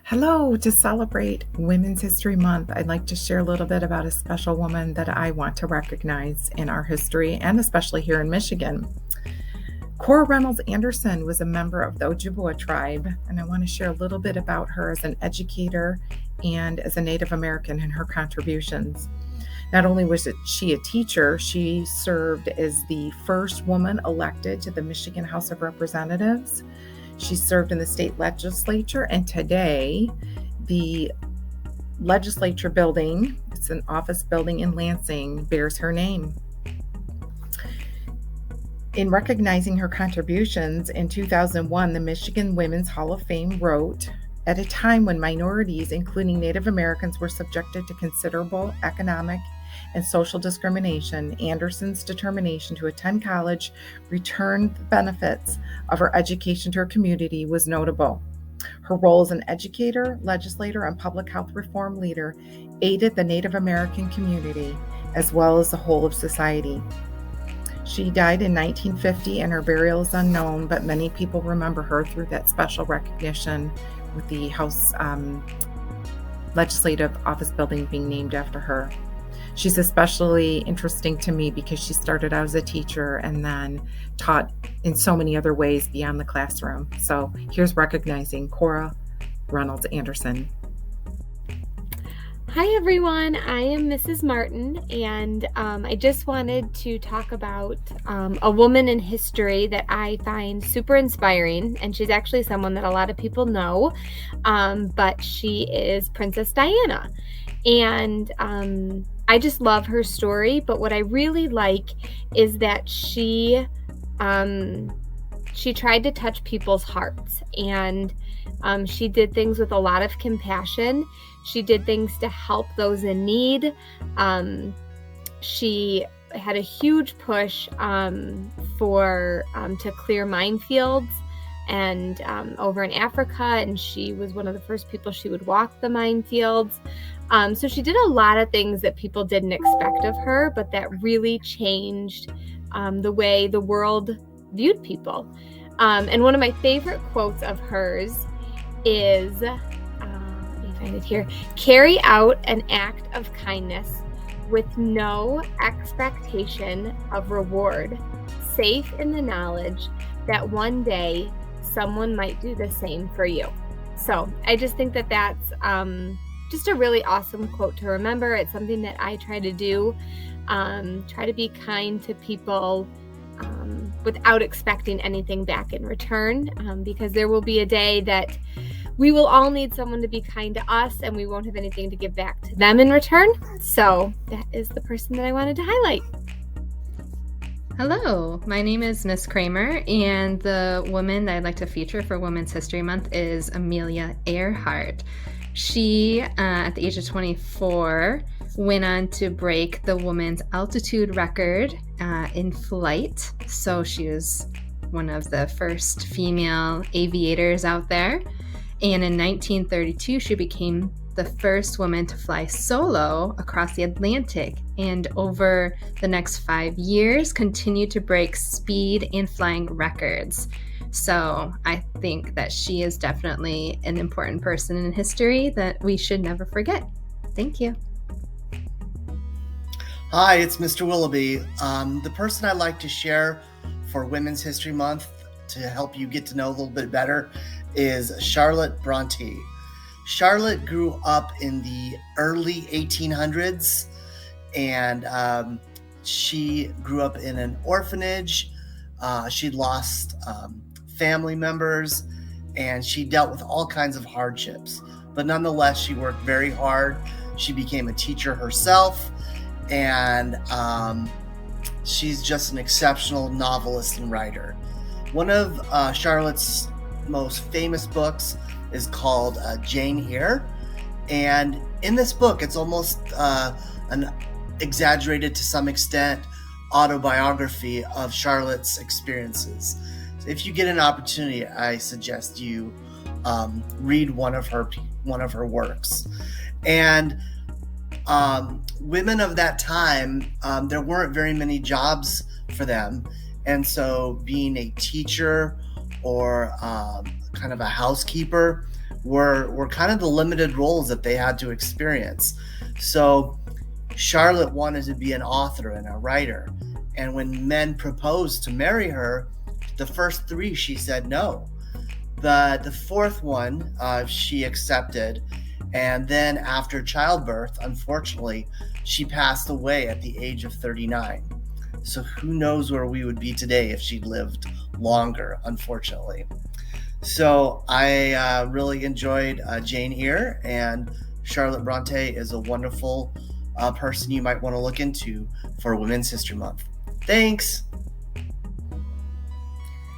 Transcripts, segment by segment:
Hello, to celebrate Women's History Month, I'd like to share a little bit about a special woman that I want to recognize in our history and especially here in Michigan. Cora Reynolds Anderson was a member of the Ojibwa tribe, and I want to share a little bit about her as an educator and as a Native American and her contributions. Not only was she a teacher, she served as the first woman elected to the Michigan House of Representatives. She served in the state legislature, and today the legislature building, it's an office building in Lansing, bears her name. In recognizing her contributions, in 2001, the Michigan Women's Hall of Fame wrote, "At a time when minorities, including Native Americans, were subjected to considerable economic and social discrimination, Anderson's determination to attend college, return the benefits of her education to her community was notable. Her role as an educator, legislator, and public health reform leader aided the Native American community as well as the whole of society." She died in 1950 and her burial is unknown, but many people remember her through that special recognition with the House Legislative Office building being named after her. She's especially interesting to me because she started out as a teacher and then taught in so many other ways beyond the classroom. So here's recognizing Cora Reynolds Anderson. Hi everyone, I am Mrs. Martin, and I just wanted to talk about a woman in history that I find super inspiring, and she's actually someone that a lot of people know, but she is Princess Diana, and I just love her story. But what I really like is that she tried to touch people's hearts, and she did things with a lot of compassion. She did things to help those in need. She had a huge push to clear minefields and over in Africa, and she was one of the first people. She would walk the minefields. So she did a lot of things that people didn't expect of her, but that really changed the way the world viewed people. And one of my favorite quotes of hers is, let me find it here, "Carry out an act of kindness with no expectation of reward, safe in the knowledge that one day someone might do the same for you." So I just think that that's just a really awesome quote to remember. It's something that I try to do, try to be kind to people without expecting anything back in return, because there will be a day that we will all need someone to be kind to us, and we won't have anything to give back to them in return. So that is the person that I wanted to highlight. Hello, my name is Miss Kramer, and the woman that I'd like to feature for Women's History Month is Amelia Earhart. She, at the age of 24, went on to break the woman's altitude record in flight. So she was one of the first female aviators out there. And in 1932, she became the first woman to fly solo across the Atlantic, and over the next 5 years continued to break speed and flying records. So I think that she is definitely an important person in history that we should never forget. Thank you. Hi, it's Mr. Willoughby. The person I'd like to share for Women's History Month to help you get to know a little bit better is Charlotte Bronte. Charlotte grew up in the early 1800s, and she grew up in an orphanage. She lost family members, and she dealt with all kinds of hardships. But nonetheless, she worked very hard. She became a teacher herself, and she's just an exceptional novelist and writer. One of Charlotte's most famous books is called Jane Eyre, and in this book it's almost an exaggerated to some extent autobiography of Charlotte's experiences. So if you get an opportunity, I suggest you read one of her works. And women of that time, there weren't very many jobs for them, and so being a teacher or kind of a housekeeper were kind of the limited roles that they had to experience. So Charlotte wanted to be an author and a writer. And when men proposed to marry her, the first three, she said no. The fourth one, she accepted. And then after childbirth, unfortunately, she passed away at the age of 39. So who knows where we would be today if she'd lived longer, unfortunately. So I really enjoyed Jane Eyre, and Charlotte Bronte is a wonderful person you might want to look into for Women's History Month. Thanks.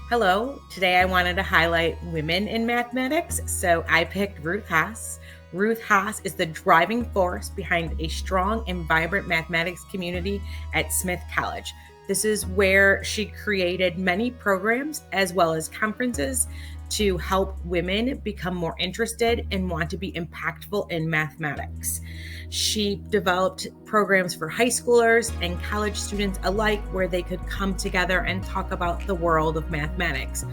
Hello. Today I wanted to highlight women in mathematics, so I picked Ruth Haas. Ruth Haas is the driving force behind a strong and vibrant mathematics community at Smith College. This is where she created many programs as well as conferences to help women become more interested and want to be impactful in mathematics. She developed programs for high schoolers and college students alike where they could come together and talk about the world of mathematics.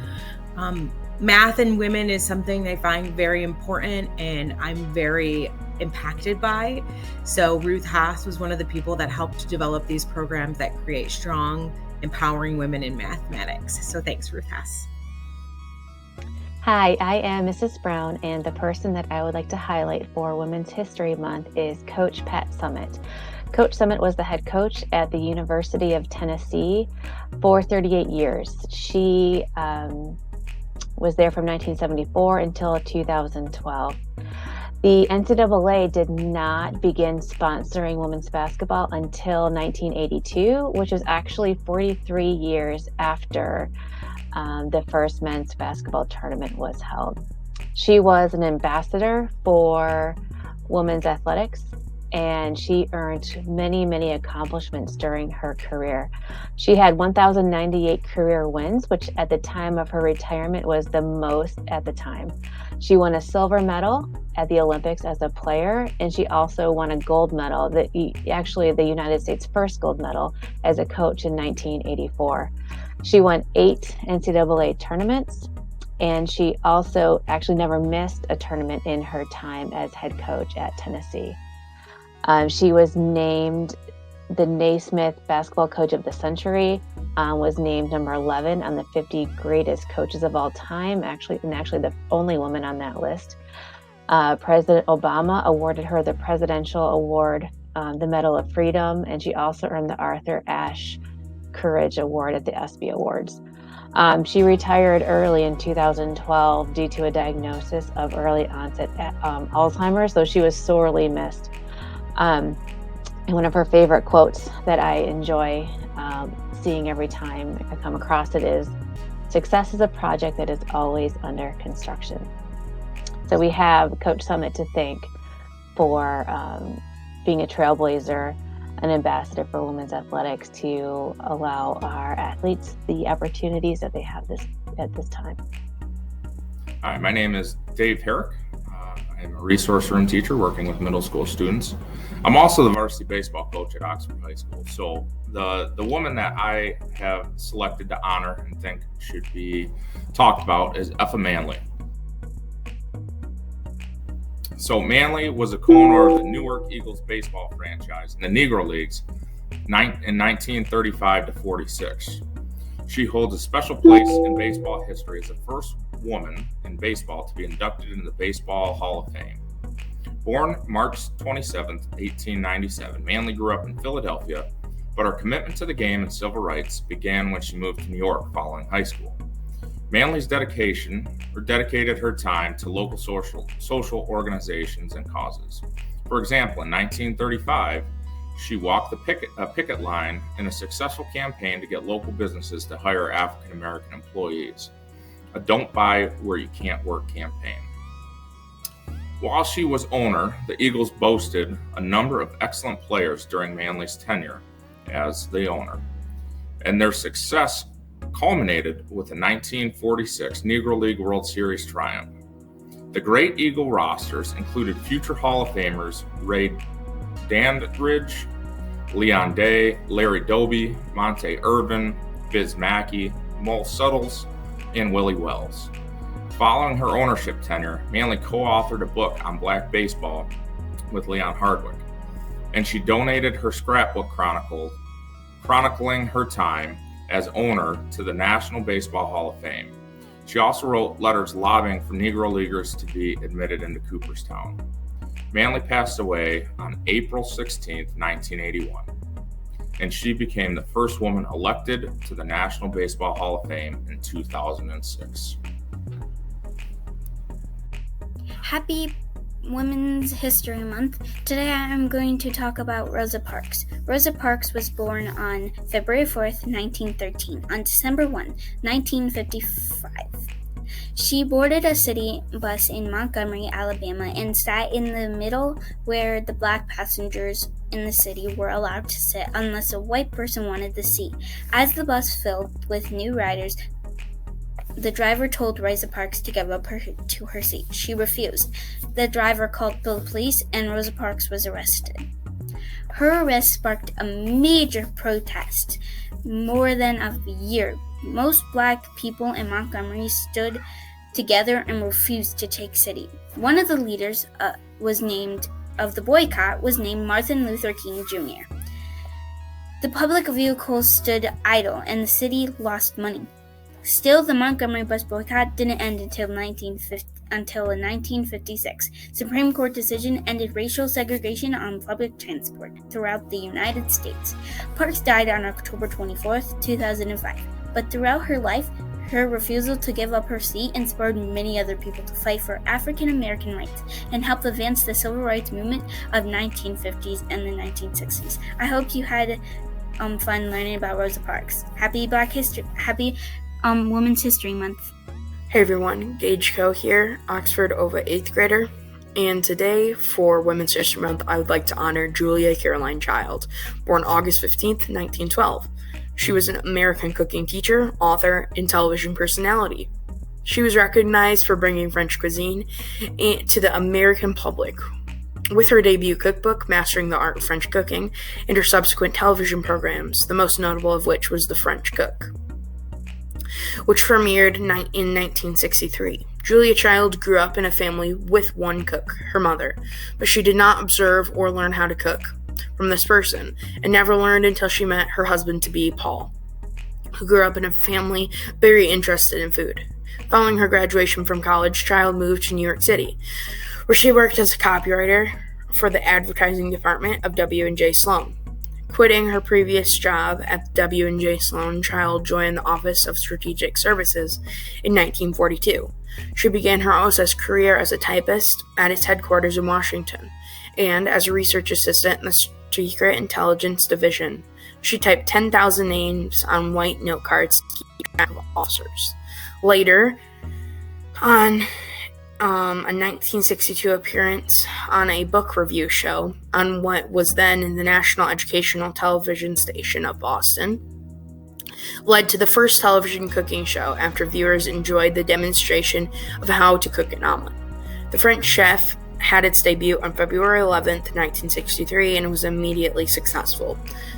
Math and women is something I find very important and I'm very impacted by. So Ruth Haas was one of the people that helped to develop these programs that create strong, empowering women in mathematics. So thanks, Ruth Haas. Hi, I am Mrs. Brown, and the person that I would like to highlight for Women's History Month is Coach Pat Summitt. Coach Summitt was the head coach at the University of Tennessee for 38 years. She was there from 1974 until 2012. The NCAA did not begin sponsoring women's basketball until 1982, which was actually 43 years after the first men's basketball tournament was held. She was an ambassador for women's athletics, and she earned many, many accomplishments during her career. She had 1,098 career wins, which at the time of her retirement was the most at the time. She won a silver medal at the Olympics as a player, and she also won a gold medal, actually the United States' first gold medal, as a coach in 1984. She won 8 NCAA tournaments, and she also actually never missed a tournament in her time as head coach at Tennessee. She was named the Naismith Basketball Coach of the Century, was named number 11 on the 50 greatest coaches of all time, actually the only woman on that list. President Obama awarded her the Presidential Award, the Medal of Freedom, and she also earned the Arthur Ashe Courage Award at the ESPY Awards. She retired early in 2012 due to a diagnosis of early onset Alzheimer's, so she was sorely missed. And one of her favorite quotes that I enjoy seeing every time I come across it is, "Success is a project that is always under construction." So we have Coach Summitt to thank for being a trailblazer, an ambassador for women's athletics, to allow our athletes the opportunities that they have at this time. Hi, my name is Dave Herrick. I'm a resource room teacher working with middle school students. I'm also the varsity baseball coach at Oxford High School. So the woman that I have selected to honor and think should be talked about is Effa Manley. So Manley was a co-owner of the Newark Eagles baseball franchise in the Negro Leagues in 1935 to 46. She holds a special place in baseball history as the first woman in baseball to be inducted into the Baseball Hall of Fame. Born March 27, 1897, Manley grew up in Philadelphia, but her commitment to the game and civil rights began when she moved to New York following high school. Manley's dedicated her time to local social organizations and causes. For example, in 1935, she walked the picket line in a successful campaign to get local businesses to hire African American employees. A "Don't Buy Where You Can't Work" campaign. While she was owner, the Eagles boasted a number of excellent players during Manley's tenure as the owner, and their success culminated with the 1946 Negro League World Series triumph. The Great Eagle rosters included future Hall of Famers Ray Dandridge, Leon Day, Larry Doby, Monte Irvin, Biz Mackey, Mull Suttles, and Willie Wells. Following her ownership tenure, Manley co-authored a book on black baseball with Leon Hardwick, and she donated her scrapbook chronicling her time as owner to the National Baseball Hall of Fame. She also wrote letters lobbying for Negro Leaguers to be admitted into Cooperstown. Manley passed away on April 16, 1981, and she became the first woman elected to the National Baseball Hall of Fame in 2006. Happy Women's History Month. Today I am going to talk about Rosa Parks. Rosa Parks was born on February 4th, 1913, on December 1, 1955. She boarded a city bus in Montgomery, Alabama, and sat in the middle where the black passengers in the city were allowed to sit unless a white person wanted the seat. As the bus filled with new riders, the driver told Rosa Parks to give up her seat. She refused. The driver called the police, and Rosa Parks was arrested. Her arrest sparked a major protest more than a year. Most black people in Montgomery stood together and refused to take city. One of the leaders of the boycott was named Martin Luther King Jr. The public vehicles stood idle, and the city lost money. Still, the Montgomery bus boycott didn't end until 1956. Supreme Court decision ended racial segregation on public transport throughout the United States. Parks died on October 24, 2005. But throughout her life, her refusal to give up her seat inspired many other people to fight for African American rights and helped advance the civil rights movement of 1950s and the 1960s. I hope you had fun learning about Rosa Parks. Happy Women's History Month. Hey everyone, Gage Coe here, Oxford OVA 8th grader, and today for Women's History Month I would like to honor Julia Caroline Child, born August 15th, 1912. She was an American cooking teacher, author, and television personality. She was recognized for bringing French cuisine to the American public with her debut cookbook, Mastering the Art of French Cooking, and her subsequent television programs, the most notable of which was The French Cook, which premiered in 1963. Julia Child grew up in a family with one cook, her mother, but she did not observe or learn how to cook from this person, and never learned until she met her husband-to-be, Paul, who grew up in a family very interested in food. Following her graduation from college, Child moved to New York City, where she worked as a copywriter for the advertising department of W&J Sloan. Quitting her previous job at W&J Sloan, Child joined the Office of Strategic Services in 1942. She began her OSS career as a typist at its headquarters in Washington, and as a research assistant in the Secret Intelligence Division. She typed 10,000 names on white note cards to keep track of officers. Later, on a 1962 appearance on a book review show on what was then the National Educational Television Station of Boston, led to the first television cooking show after viewers enjoyed the demonstration of how to cook an omelet. The French Chef had its debut on February 11, 1963, and was immediately successful.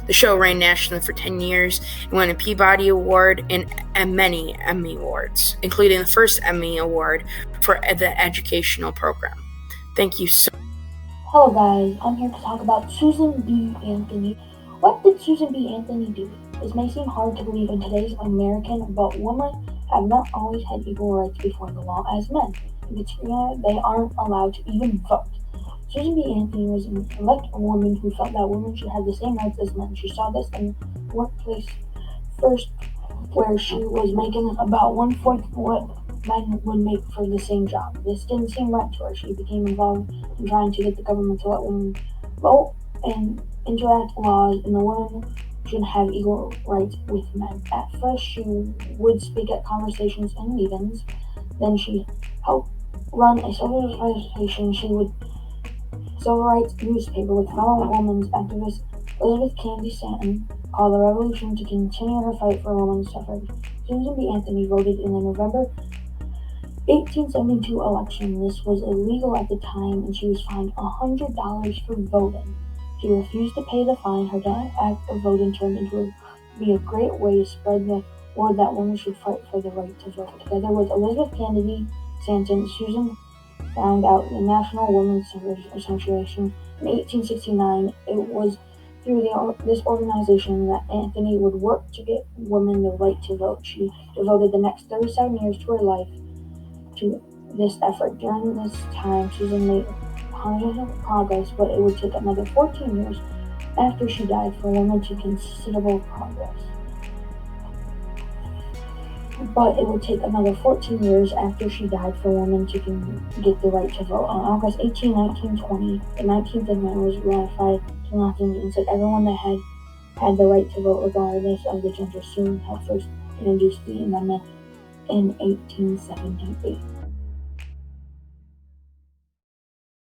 The show ran nationally for 10 years and won a Peabody Award and many Emmy Awards, including the first Emmy Award for the educational program. Thank you so much. Hello guys, I'm here to talk about Susan B. Anthony. What did Susan B. Anthony do? This may seem hard to believe in today's American, but women have not always had equal rights before the law as men. In particular, they aren't allowed to even vote. Susan B. Anthony was an elect woman who felt that women should have the same rights as men. She saw this in the workplace first, where she was making about 1/4 what men would make for the same job. This didn't seem right to her. She became involved in trying to get the government to let women vote and interact laws, and the women should have equal rights with men. At first, she would speak at conversations and meetings. Then she helped run a civil rights newspaper with fellow women's activist Elizabeth Cady Stanton, called the Revolution, to continue her fight for women's suffrage. Susan B. Anthony voted in the November 1872 election. This was illegal at the time, and she was fined $100 for voting. She refused to pay the fine. Her act of voting turned into be a great way to spread the word that women should fight for the right to vote. Together with Elizabeth Cady Stanton, Susan found out the National Women's Suffrage Association in 1869. It was through this organization that Anthony would work to get women the right to vote. She devoted the next 37 years to her life to this effort. During this time, Susan made hundreds of progress, but it would take another 14 years after she died for women to considerable progress. But it would take another 14 years after she died for women to get the right to vote. On August 18, 1920, the 19th Amendment was ratified to nothing and said everyone that had the right to vote regardless of the gender. Soon had first introduced the amendment in 1878.